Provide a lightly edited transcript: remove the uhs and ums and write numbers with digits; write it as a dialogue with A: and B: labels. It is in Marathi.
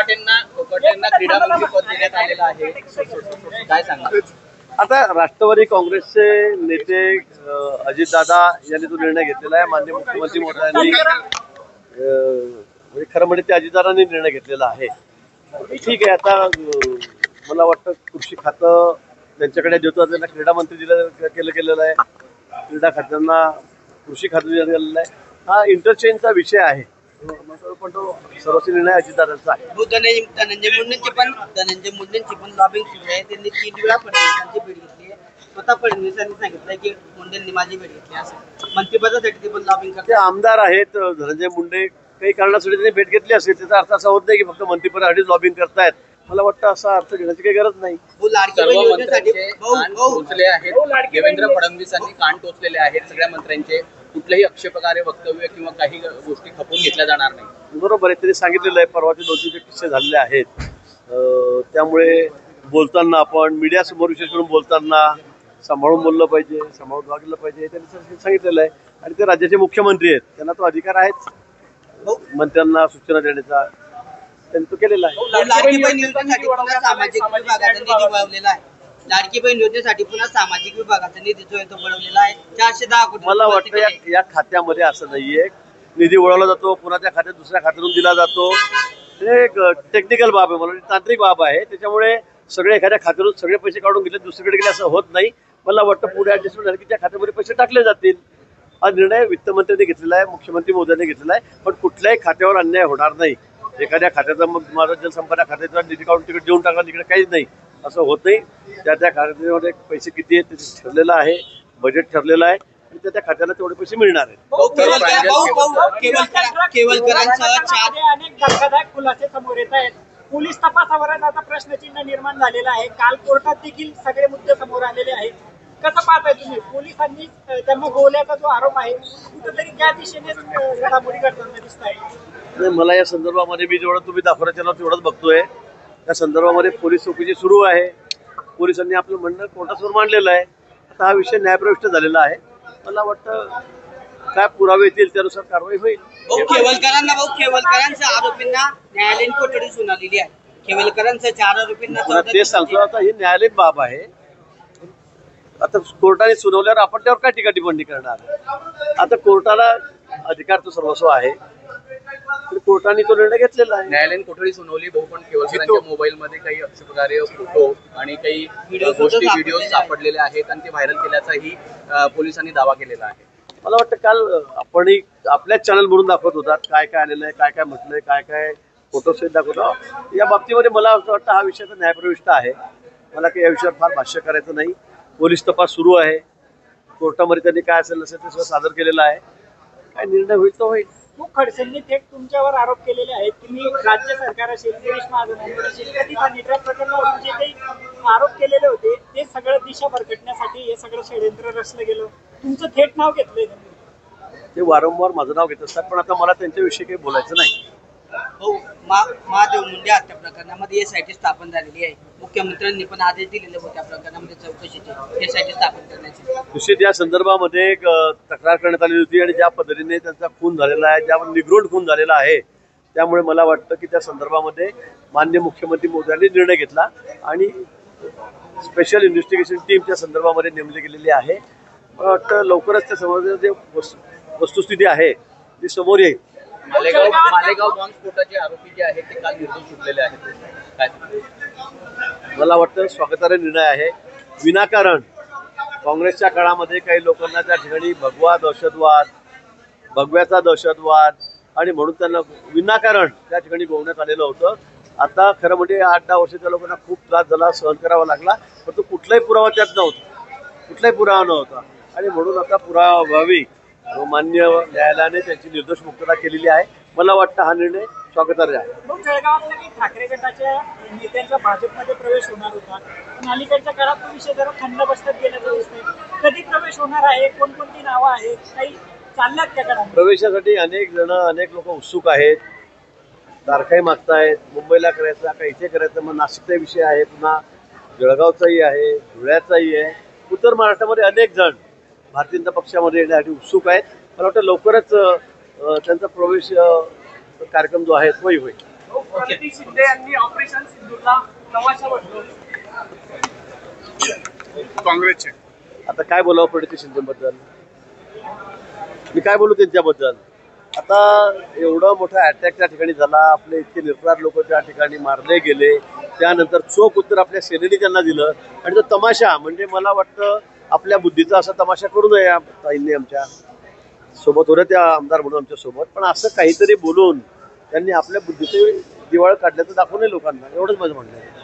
A: कोकाटेंना क्रीडा मंत्री पद देण्यात आलेलं आहे, काय सांगा?
B: आता राष्ट्रवादी काँग्रेसचे नेते अजितदादा यांनी तो निर्णय घेतलेला आहे. माननीय मुख्यमंत्री महोदयांनी म्हणजे खरं म्हणजे ते अजितदादांनी निर्णय घेतलेला आहे. ठीक आहे, आता मला वाटतं कृषी खातं त्यांच्याकडे देतो, त्यांना क्रीडा मंत्री केलेलं आहे, क्रीडा खात्यांना कृषी खातं दिलं गेलेलं आहे. हा इंटरचेंजचा विषय आहे, पण तो सर्वस्वी निर्णय अजितदादांचा आहे.
C: धनंजय मुंडेंची पण लॉबिंग सुरू आहे. त्यांनी 3 वेळा फडणवीसांची भेट घेतली आहे. स्वतः फडणवीसांनी सांगितलं की मुंडेंनी माझी भेट घेतली, असं मंत्रिपदासाठी ते पण लॉबिंग करतात.
B: ते आमदार आहेत धनंजय मुंडे, काही कारणासाठी त्यांनी भेट घेतली असेल, त्याचा अर्थ असा होत नाही की फक्त मंत्रिपदासाठी लॉबिंग करतायत. मला वाटतं असा अर्थ घेण्याची काही गरज नाही.
A: सर्व मंत्र्यांचे कान टोचले आहेत. देवेंद्र फडणवीसांनी कान टोचलेले आहेत सगळ्या मंत्र्यांचे. कुठलेही आक्षेपकार्य वक्तव्य किंवा काही गोष्टी खपून घेतल्या जाणार नाही.
B: बरोबर आहे, त्यांनी सांगितलेलं आहे. परवाचे 2-3 किस्से झालेले आहेत. त्यामुळे बोलताना आपण मीडियासमोर विशेष करून बोलताना सांभाळून बोललं पाहिजे, सांभाळून वागलं पाहिजे, त्यांनी सांगितलेलं आहे. आणि ते राज्याचे मुख्यमंत्री आहेत, त्यांना तो अधिकार आहेच मंत्र्यांना सूचना देण्याचा, त्यांनी तो केलेला आहे.
C: लाडकी बहीण योजनेसाठी पुन्हा सामाजिक विभागाचा निधी वळवलेला आहे. लाडकी बहीण योजनेसाठी पुन्हा सामाजिक विभागाचा निधी जो आहे तो वळवलेला आहे 410 कोटी.
B: मला वाटतं या खात्यामध्ये असं नाहीये, निधी वळवला जातो पुन्हा त्या खात्यात दुसऱ्या खात्यातून दिला जातो. हे एक टेक्निकल बाब आहे, मला तांत्रिक बाब आहे. त्याच्यामुळे सगळे एखाद्या खात्यातून सगळे पैसे काढून घेतले दुसरीकडे गेले असं होत नाही. मला वाटतं पुढे ऍडजस्टमेंट झाली की त्या खात्यामध्ये पैसे टाकले जातील. हा निर्णय वित्तमंत्र्यांनी घेतलेला आहे, मुख्यमंत्री मोदयांनी घेतलेला आहे. पण कुठल्याही खात्यावर अन्याय होणार नाही. एखाद्या खात्याचा मग माझा जलसंपदा खात्याचा निधी काढून तिकडे देऊन टाका, तिकडे काहीच नाही, असं होत नाही. त्या खात्यामध्ये पैसे किती आहेत त्याचं ठरलेलं आहे, बजेट ठरलेलं आहे आणि त्या खात्याला तेवढे पैसे मिळणार आहेत.
D: अनेक धक्कादायक खुलासे समोर येत आहेत. पोलीस तपासावरच आता प्रश्नचिन्ह निर्माण झालेलं आहे. काल कोर्टात देखील सगळे मुद्दे समोर आलेले आहेत. कसं पाहताय तुम्ही? पोलिसांनी त्यांना गोवल्याचा जो आरोप आहे कुठेतरी त्या दिशेने घडामोडी करताना दिसत आहे.
B: मला या संदर्भामध्ये मी जेवढं तुम्ही दाखवण्यात चॅनल तेवढंच बघतोय. त्या संदर्भामध्ये पोलीस चौकशी सुरू आहे. पोलिसांनी आपलं म्हणणं कोर्टासमोर मांडलेलं आहे. आता हा विषय न्यायप्रविष्ट झालेला आहे. मला वाटतं काय पुरावे येतील त्यानुसार कारवाई होईल.
C: खेवलकरांच्या आरोपींना न्यायालयीन कोठडी सुनावलेली आहे. खेवलकरांच्या 4 आरोपींना
B: तेच सांगतो. आता ही न्यायालयीन बाब आहे. आता कोर्टाने सुनावल्यावर आपण त्यावर काय टीका टिप्पणी करणार? आता कोर्टाला अधिकार तो सर्वस्व आहे, कोर्टाने तो निर्णय घेतलेला आहे.
A: न्यायालयीन कोठडी सुनावली भाऊ, पण केवलकरांच्या मोबाईल मध्ये काही आक्षेपकार्य फोटो आणि काही गोष्टी व्हिडिओ सापडलेले आहेत आणि ते व्हायरल केल्याचाही पोलिसांनी दावा केलेला आहे.
B: मला वाटतं काल आपण आपल्याच चॅनल म्हणून दाखवत होतात काय काय आलेलं आहे, काय काय म्हटलंय, काय काय फोटोसहित दाखवतो. या बाबतीमध्ये मला असं वाटतं हा विषय तर न्यायप्रविष्ट आहे. मला काही या विषयावर फार भाष्य करायचं नाही. पोलीस तपास सुरू आहे. कोर्टामध्ये त्यांनी काय असेल नसेल ते सगळं सादर केलेलं आहे. काय निर्णय होईल तो होईल.
D: खूप खडसेंनी थेट तुमच्यावर आरोप केलेले आहेत की मी राज्य सरकार असेल, गिरीश महाजन असेल, कधी निट्रॅक प्रकरणावरून जे काही आरोप केलेले होते ते सगळं दिशा भरकटण्यासाठी हे सगळं षडयंत्र रचलं गेलं. तुमचं थेट नाव घेतलंय
B: ते वारंवार माझं नाव घेत असतात, पण आता मला त्यांच्याविषयी काही बोलायचं नाही.
C: हो, महादेव मुंडे हत्या प्रकरणामध्ये एसआयटी स्थापन झालेली आहे. मुख्यमंत्र्यांनी पण आदेश दिलेले होते त्या प्रकरणामध्ये चौकशीचे एसआयटी स्थापन करण्याची.
B: निश्चित या संदर्भामध्ये एक तक्रार करण्यात आली होती आणि ज्या पद्धतीने त्यांचा खून झालेला आहे, ज्या निगृढ खून झालेला आहे, त्यामुळे मला वाटतं की त्या संदर्भामध्ये माननीय मुख्यमंत्री मोदयांनी निर्णय घेतला आणि स्पेशल इन्व्हेस्टिगेशन टीम त्या संदर्भामध्ये नेमली गेलेली आहे. मला वाटतं लवकरच त्या संदर्भात जे वस्तुस्थिती आहे ती समोर येईल.
A: मालेगाव बॉम्ब स्फोटाचे आरोपी जे आहेत ते काल निर्दोष सुटलेले आहेत.
B: मला वाटतं स्वागतार्ह निर्णय आहे. विनाकारण काँग्रेसच्या काळामध्ये काही लोकांना त्या ठिकाणी भगव्याचा दहशतवाद आणि म्हणून त्यांना विनाकारण त्या ठिकाणी गोवण्यात आलेलं होतं. आता खरं म्हणजे 8-10 वर्ष त्या लोकांना खूप त्रास झाला, सहन करावा लागला, पण तो कुठलाही पुरावा त्यात नव्हता, कुठलाही पुरावा नव्हता आणि म्हणून आता पुरावा व्हावी मान्य न्यायालयाने त्यांची निर्दोष मुक्तता केलेली आहे. मला वाटतं हा निर्णय स्वागतार्ह आहे.
D: जळगावातल्या काही ठाकरे गटाच्या नेत्यांचा भाजपमध्ये प्रवेश होणार होता, पण अलीकडच्या काळात तो विषय जरा थंड बसत गेल्याचं दिसतंय. कधी प्रवेश होणार आहे? कोणकोणती नावं आहेत? काही चालल्यात त्या काळात?
B: प्रवेशासाठी अनेक लोक उत्सुक आहेत. तारखाही मागतायत. मुंबईला करायचा का इथे करायचं, मग नाशिकचा विषय आहे, पुन्हा जळगावचाही आहे, धुळ्याचाही आहे. उत्तर महाराष्ट्रामध्ये अनेक जण भारतीय जनता पक्षामध्ये येण्यासाठी उत्सुक आहेत. मला वाटतं लवकरच त्यांचा प्रवेश कार्यक्रम जो आहे तोही होईल.
D: प्रणिती शिंदे यांनी ऑपरेशन सिंदूरला तमाशा म्हटलं.
E: काँग्रेसचे
B: आता काय बोलावं प्रणिती शिंदेबद्दल, मी काय बोलू त्यांच्याबद्दल. आता एवढा मोठा अटॅक त्या ठिकाणी झाला, आपले इतके निर्धार लोक त्या ठिकाणी मारले गेले, त्यानंतर चोख उत्तर आपल्या सेनेने त्यांना दिलं. आणि तो तमाशा म्हणजे मला वाटतं आपल्या बुद्धीचा असा तमाशा करू नये. ताईंनी आमच्या सोबत होत्या त्या आमदार म्हणून आमच्या सोबत, पण असं काहीतरी बोलून त्यांनी आपल्या बुद्धीचे दिवाळ काढल्याचं दाखवू नये लोकांना, एवढंच माझं म्हणणं आहे.